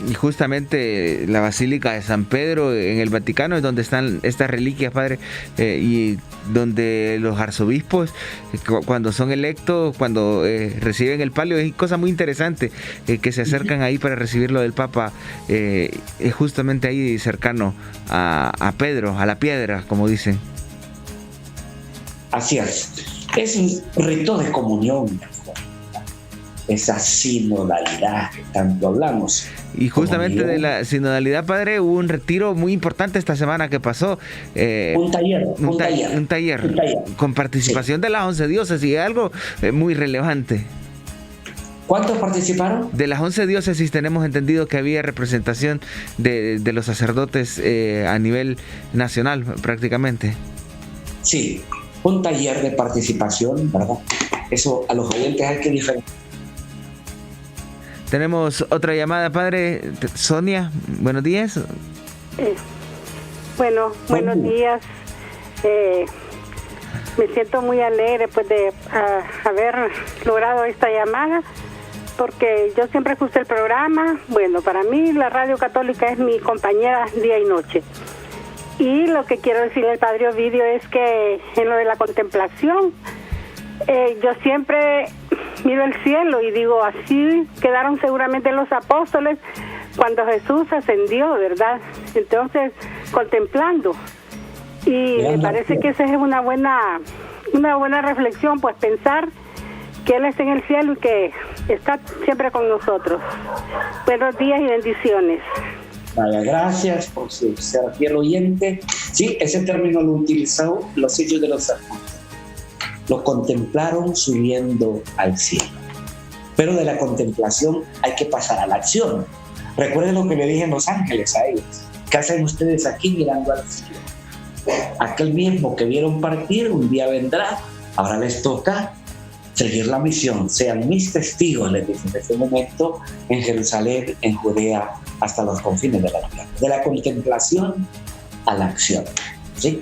Y justamente la Basílica de San Pedro en el Vaticano es donde están estas reliquias, padre, y donde los arzobispos, cuando son electos, cuando reciben el palio, es cosa muy interesante, que se acercan ahí para recibirlo del Papa, es justamente ahí cercano a Pedro, a la piedra, como dicen.
Así es un rito de comunión, esa sinodalidad que tanto hablamos.
Y justamente de la sinodalidad, padre, hubo un retiro muy importante esta semana que pasó. Un taller con participación de las 11 diócesis, algo muy relevante.
¿Cuántos participaron?
De las 11 diócesis tenemos entendido que había representación de los sacerdotes a nivel nacional prácticamente.
Sí, un taller de participación, ¿verdad? Eso a los oyentes hay que diferenciar.
Tenemos otra llamada, padre. Sonia, buenos días.
Bueno, buenos días. Me siento muy alegre pues de haber logrado esta llamada, porque yo siempre escuché el programa. Bueno, para mí la Radio Católica es mi compañera día y noche. Y lo que quiero decirle al Padre Ovidio es que en lo de la contemplación, yo siempre miro el cielo y digo, así quedaron seguramente los apóstoles cuando Jesús ascendió, ¿verdad? Entonces, contemplando. Y me parece que esa es una buena reflexión, pues pensar que Él está en el cielo y que está siempre con nosotros. Buenos días y bendiciones.
Vaya, gracias por ser fiel oyente. Sí, ese término lo utilizó los Hechos de los Apóstoles. Lo contemplaron subiendo al cielo. Pero de la contemplación hay que pasar a la acción. Recuerden lo que le dije en Los Ángeles a ellos. ¿Qué hacen ustedes aquí mirando al cielo? Aquel mismo que vieron partir un día vendrá. Ahora les toca seguir la misión. Sean mis testigos, les dije en ese momento, en Jerusalén, en Judea, hasta los confines de la tierra. De la contemplación a la acción. ¿Sí?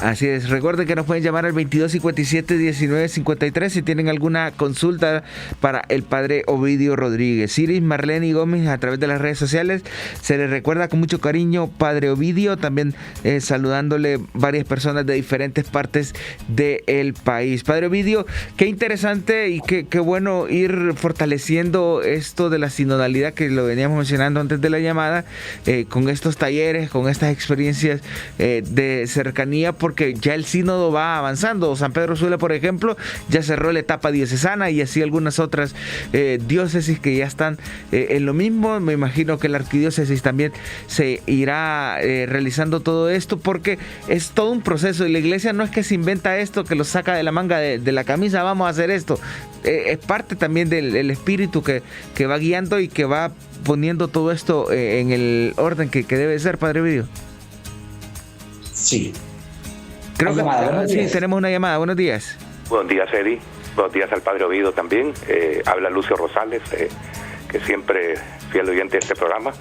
Así es, recuerden que nos pueden llamar al 2257-1953 si tienen alguna consulta para el Padre Ovidio Rodríguez. Iris Marlene Gómez a través de las redes sociales, se les recuerda con mucho cariño Padre Ovidio, también saludándole varias personas de diferentes partes del país. Padre Ovidio, qué interesante y qué bueno ir fortaleciendo esto de la sinodalidad que lo veníamos mencionando antes de la llamada, con estos talleres, con estas experiencias de cercanía, porque ya el sínodo va avanzando. San Pedro Sula, por ejemplo, ya cerró la etapa diocesana y así algunas otras diócesis que ya están en lo mismo. Me imagino que la arquidiócesis también se irá realizando todo esto, porque es todo un proceso y la iglesia no es que se inventa esto, que lo saca de la manga de la camisa, vamos a hacer esto. Es parte también del espíritu que va guiando y que va poniendo todo esto en el orden que debe ser, Padre Ovidio.
Sí.
Creo que sí, tenemos una llamada. Buenos días.
Buenos días, Eddie. Buenos días al Padre Ovidio también. Habla Lucio Rosales, que siempre fiel oyente de este programa.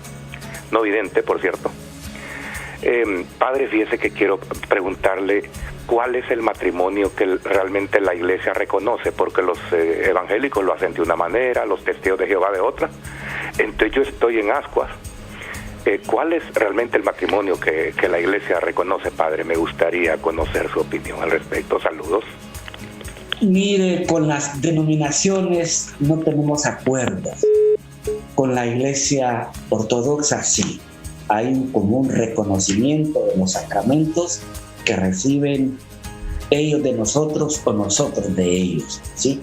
No vidente, por cierto. Padre, fíjese que quiero preguntarle cuál es el matrimonio que realmente la iglesia reconoce, porque los evangélicos lo hacen de una manera, los testigos de Jehová de otra. Entonces yo estoy en ascuas. ¿Cuál es realmente el matrimonio que la iglesia reconoce, Padre? Me gustaría conocer su opinión al respecto. Saludos.
Mire, con las denominaciones no tenemos acuerdos. Con la iglesia ortodoxa sí. Hay un común reconocimiento de los sacramentos que reciben ellos de nosotros o nosotros de ellos, ¿sí?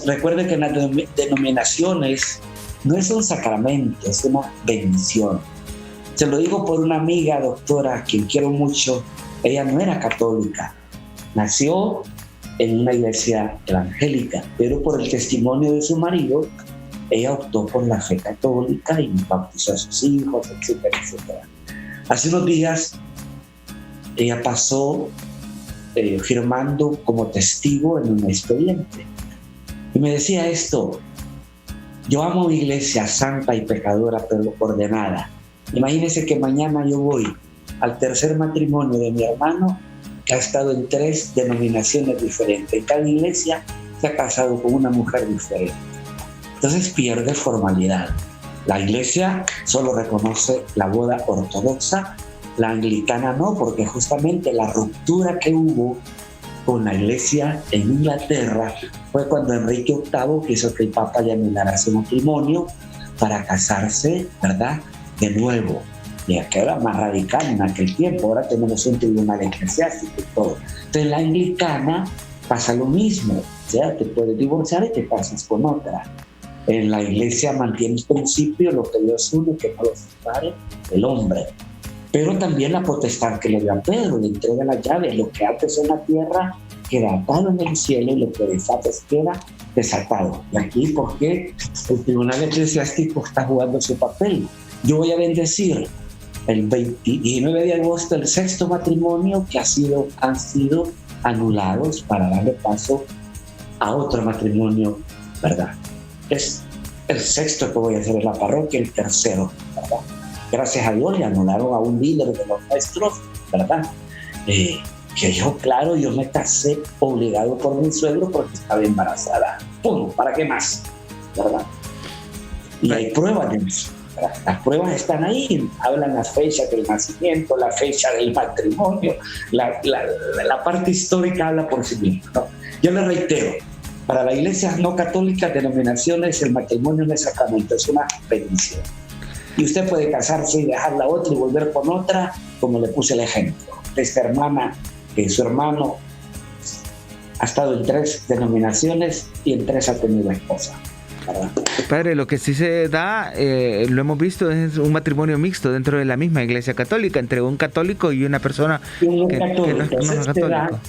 Recuerden que en las denominaciones no es un sacramento, es una bendición. Se lo digo por una amiga, doctora, a quien quiero mucho. Ella no era católica, nació en una iglesia evangélica, pero por el testimonio de su marido, ella optó por la fe católica y bautizó a sus hijos, etcétera, etcétera. Hace unos días, ella pasó firmando como testigo en un expediente. Y me decía esto: yo amo mi iglesia santa y pecadora, pero ordenada. Imagínense que mañana yo voy al tercer matrimonio de mi hermano, que ha estado en 3 denominaciones diferentes. En cada iglesia se ha casado con una mujer diferente. Entonces pierde formalidad. La iglesia solo reconoce la boda ortodoxa, la anglicana no, porque justamente la ruptura que hubo con la iglesia en Inglaterra fue cuando Enrique VIII quiso que el Papa ya anulara su matrimonio para casarse, ¿verdad?, de nuevo. Y aquello era más radical en aquel tiempo. Ahora tenemos un tribunal eclesiástico y todo. Entonces la anglicana pasa lo mismo, o sea, te puedes divorciar y te casas con otra. En la iglesia mantiene el principio, lo que Dios une, que no lo separe el hombre. Pero también la potestad que le dio a Pedro, le entrega la llave. Lo que ates en la tierra queda atado en el cielo y lo que desates queda desatado. Y aquí, porque el tribunal eclesiástico está jugando su papel. Yo voy a bendecir el 29 de agosto el 6º matrimonio que han sido anulados para darle paso a otro matrimonio, ¿verdad? Es el 6º que voy a hacer en la parroquia, el 3º, ¿verdad? Gracias a Dios le anularon a un líder de los nuestros, ¿verdad? Que yo me casé obligado por mi suegro porque estaba embarazada. ¡Pum! ¿Para qué más? ¿verdad? Y hay pruebas de eso. Las pruebas están ahí, hablan la fecha del nacimiento, la fecha del matrimonio, la parte histórica habla por sí misma, ¿no? Yo le reitero, para las iglesias no católicas, denominaciones, el matrimonio no es sacramento, es una bendición. Y usted puede casarse y dejar la otra y volver con otra, como le puse el ejemplo. Esta hermana, que su hermano ha estado en 3 denominaciones y en 3 ha tenido esposa. ¿Verdad?
Padre, lo que sí se da, lo hemos visto, es un matrimonio mixto dentro de la misma iglesia católica, entre un católico y una persona que no es católico.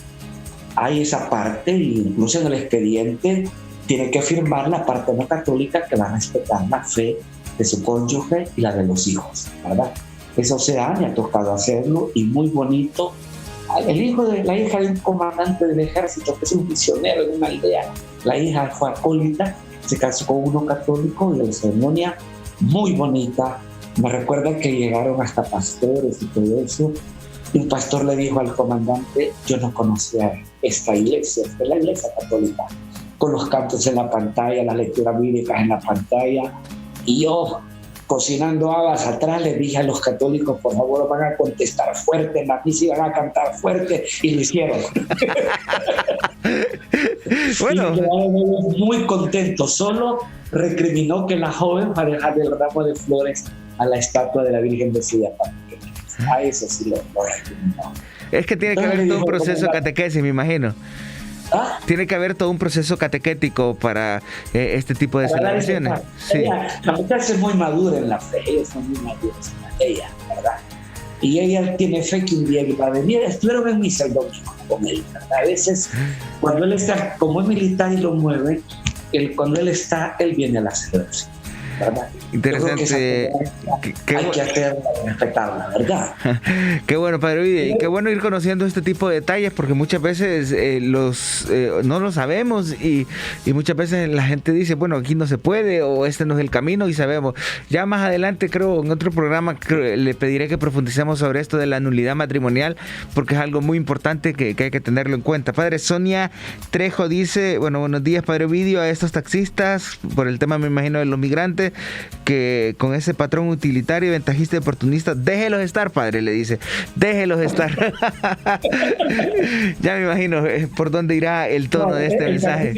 Hay esa parte, incluso en el expediente tiene que firmar la parte no católica que va a respetar la fe de su cónyuge y la de los hijos, ¿verdad? Eso se da, me ha tocado hacerlo y muy bonito. El hijo de la hija de un comandante del ejército, que es un misionero en una aldea, la hija fue acólita, se casó con uno católico y la ceremonia muy bonita. Me recuerda que llegaron hasta pastores y todo eso. Y un pastor le dijo al comandante: yo no conocía esta iglesia, esta es la iglesia católica, con los cantos en la pantalla, las lecturas bíblicas en la pantalla. Y yo, cocinando habas atrás, le dije a los católicos: por favor, van a contestar fuerte, en la misa van a cantar fuerte, y lo hicieron.
Bueno,
y quedaron muy contentos. Solo recriminó que la joven va a dejar el ramo de flores a la estatua de la Virgen de Ciudad. A eso sí lo recriminó.
Es que tiene que haber todo un proceso de catequesis, me imagino.
¿Ah?
Tiene que haber todo un proceso catequético para este tipo de celebraciones. Sí.
La mujer es muy madura en la fe, ellos son muy maduros en ella, ¿verdad? Y ella tiene fe que un día va a venir. Estuvieron en misa el domingo con él, ¿verdad? A veces, cuando él está, como es militar y lo mueve, cuando él está, él viene a la celebración, ¿verdad?
Interesante.
Hay que hacerla, respetarla, ¿verdad?
Qué bueno, Padre Ovidio, y qué bueno ir conociendo este tipo de detalles, porque muchas veces no lo sabemos y muchas veces la gente dice, bueno, aquí no se puede o este no es el camino, y sabemos. Ya más adelante, creo, en otro programa le pediré que profundicemos sobre esto de la nulidad matrimonial, porque es algo muy importante que hay que tenerlo en cuenta. Padre, Sonia Trejo dice, bueno, buenos días, Padre Ovidio, a estos taxistas, por el tema, me imagino, de los migrantes, que con ese patrón utilitario, ventajista y oportunista, déjelos estar, padre, le dice, déjelos estar. Ya me imagino por dónde irá el tono de este mensaje.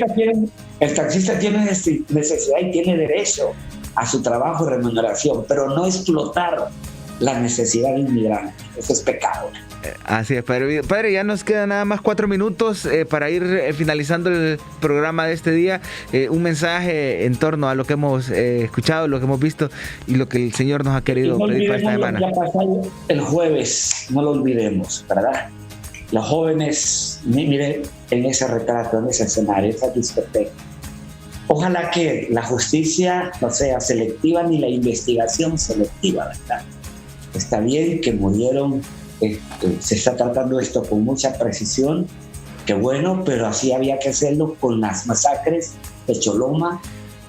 El taxista tiene necesidad y tiene derecho a su trabajo y remuneración, pero no explotar la necesidad del inmigrante. Eso es pecado.
Así es, Padre. Padre, ya nos quedan nada más 4 minutos para ir finalizando el programa de este día. Un mensaje en torno a lo que hemos escuchado, lo que hemos visto y lo que el Señor nos ha querido pedir para esta semana.
Ya pasó el jueves, no lo olvidemos, ¿verdad? Los jóvenes, miren en ese retrato, en ese escenario, esa discoteca. Ojalá que la justicia no sea selectiva ni la investigación selectiva, ¿verdad? Está bien que murieron. Se está tratando esto con mucha precisión, qué bueno, pero así había que hacerlo con las masacres de Choloma,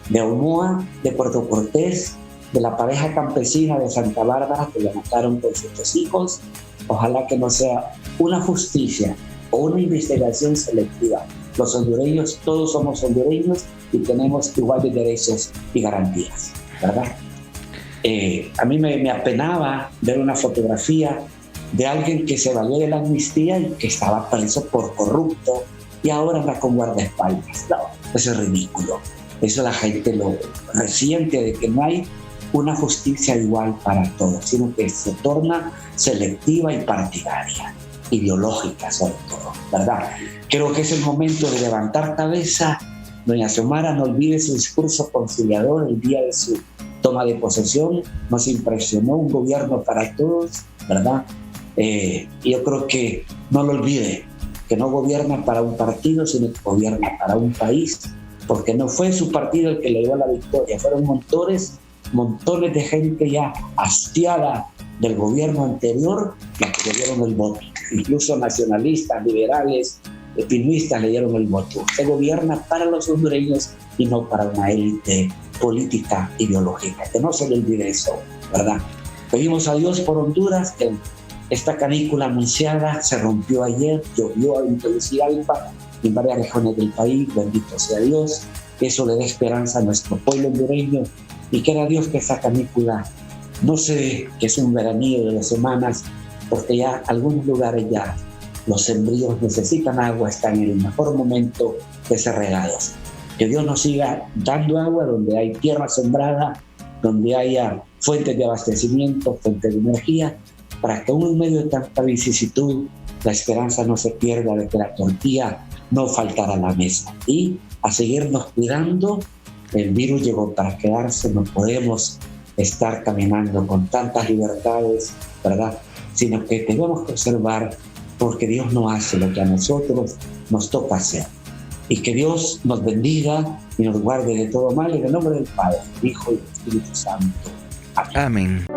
de Omoa, de Puerto Cortés, de la pareja campesina de Santa Bárbara que la mataron con sus 2 hijos. Ojalá que no sea una justicia o una investigación selectiva. Los hondureños, todos somos hondureños y tenemos iguales derechos y garantías, ¿verdad? A mí me apenaba ver una fotografía de alguien que se valió de la amnistía y que estaba preso por corrupto y ahora anda con guardaespaldas. No, eso es ridículo. Eso la gente lo resiente, de que no hay una justicia igual para todos, sino que se torna selectiva y partidaria, ideológica sobre todo, ¿verdad? Creo que es el momento de levantar cabeza. Doña Xiomara, no olvide su discurso conciliador el día de su toma de posesión. Nos impresionó, un gobierno para todos, ¿verdad? Yo creo que no lo olvide, que no gobierna para un partido, sino que gobierna para un país, porque no fue su partido el que le dio la victoria, fueron montones de gente ya hastiada del gobierno anterior los que le dieron el voto, incluso nacionalistas, liberales, pinuistas le dieron el voto. Usted gobierna para los hondureños y no para una élite política ideológica, que no se le olvide eso, ¿verdad? Pedimos a Dios por Honduras, que esta canícula anunciada se rompió ayer, llovió en Tegucigalpa y en varias regiones del país, bendito sea Dios. eso le dé esperanza a nuestro pueblo hondureño y quiera Dios que esa canícula no se dé, que es un veranillo de 2 semanas, porque ya algunos lugares ya los sembríos necesitan agua, están en el mejor momento de ser regados. Que Dios nos siga dando agua donde hay tierra sembrada, donde haya fuentes de abastecimiento, fuentes de energía, para que aún en medio de tanta vicisitud la esperanza no se pierda de que la tortilla no faltará a la mesa. Y a seguirnos cuidando, el virus llegó para quedarse, no podemos estar caminando con tantas libertades, ¿verdad? Sino que tenemos que observar, porque Dios no hace lo que a nosotros nos toca hacer. Y que Dios nos bendiga y nos guarde de todo mal, en el nombre del Padre, del Hijo y del Espíritu Santo. Amén.
Amén.